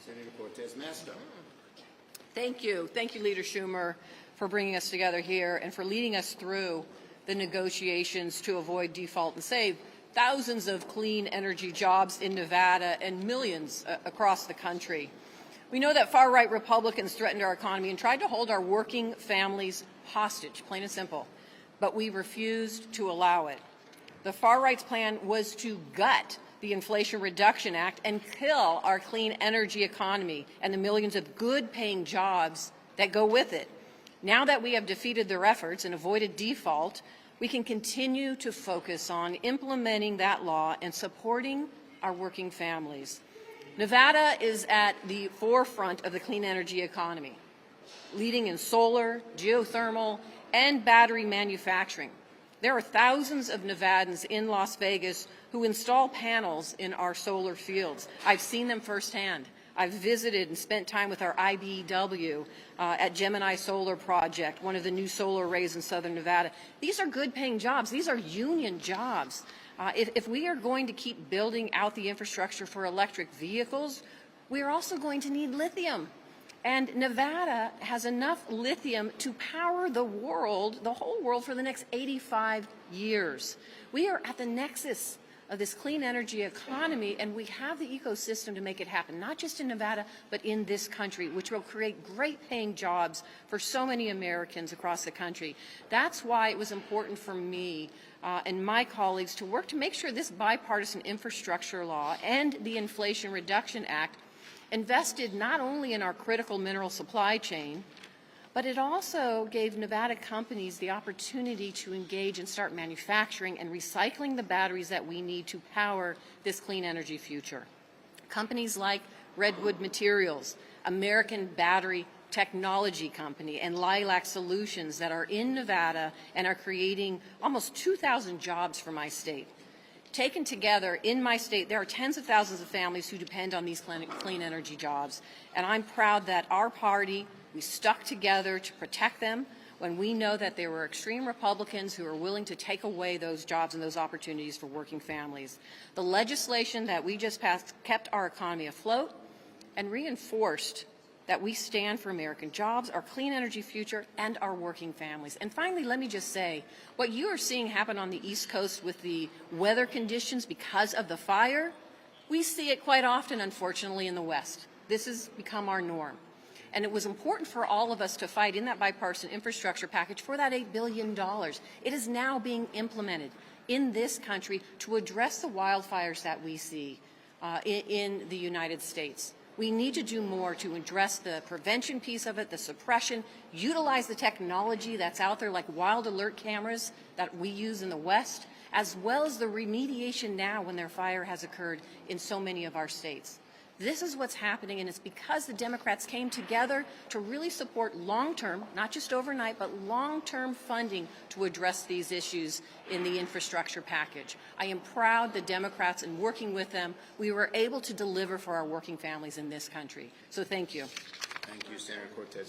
Senator Cortez Masto. Thank you. Thank you, Leader Schumer, for bringing us together here and for leading us through the negotiations to avoid default and save thousands of clean energy jobs in Nevada and millions across the country. We know that far-right Republicans threatened our economy and tried to hold our working families hostage, plain and simple, but we refused to allow it. The far-right's plan was to gut the Inflation Reduction Act and kill our clean energy economy and the millions of good-paying jobs that go with it. Now that we have defeated their efforts and avoided default, we can continue to focus on implementing that law and supporting our working families. Nevada is at the forefront of the clean energy economy, leading in solar, geothermal, and battery manufacturing. There are thousands of Nevadans in Las Vegas who install panels in our solar fields. I've seen them firsthand. I've visited and spent time with our IBEW at Gemini Solar Project, one of the new solar arrays in southern Nevada. These are good-paying jobs. These are union jobs. If we are going to keep building out the infrastructure for electric vehicles, we are also going to need lithium. And Nevada has enough lithium to power the world, the whole world, for the next 85 years. We are at the nexus of this clean energy economy, and we have the ecosystem to make it happen, not just in Nevada, but in this country, which will create great-paying jobs for so many Americans across the country. That's why it was important for me and my colleagues to work to make sure this bipartisan infrastructure law and the Inflation Reduction Act invested not only in our critical mineral supply chain, but it also gave Nevada companies the opportunity to engage and start manufacturing and recycling the batteries that we need to power this clean energy future. Companies like Redwood Materials, American Battery Technology Company, and Lilac Solutions that are in Nevada and are creating almost 2,000 jobs for my state. Taken together, in my state, there are tens of thousands of families who depend on these clean energy jobs, and I'm proud that our party, we stuck together to protect them when we know that there were extreme Republicans who are willing to take away those jobs and those opportunities for working families. The legislation that we just passed kept our economy afloat and reinforced that we stand for American jobs, our clean energy future, and our working families. And finally, let me just say, what you are seeing happen on the East Coast with the weather conditions because of the fire, we see it quite often, unfortunately, in the West. This has become our norm. And it was important for all of us to fight in that bipartisan infrastructure package for that $8 billion. It is now being implemented in this country to address the wildfires that we see in the United States. We need to do more to address the prevention piece of it, the suppression, utilize the technology that's out there like wild alert cameras that we use in the West, as well as the remediation now when their fire has occurred in so many of our states. This is what's happening, and it's because the Democrats came together to really support long-term, not just overnight, but long-term funding to address these issues in the infrastructure package. I am proud the Democrats, in working with them, we were able to deliver for our working families in this country. So thank you. Thank you, Senator Cortez.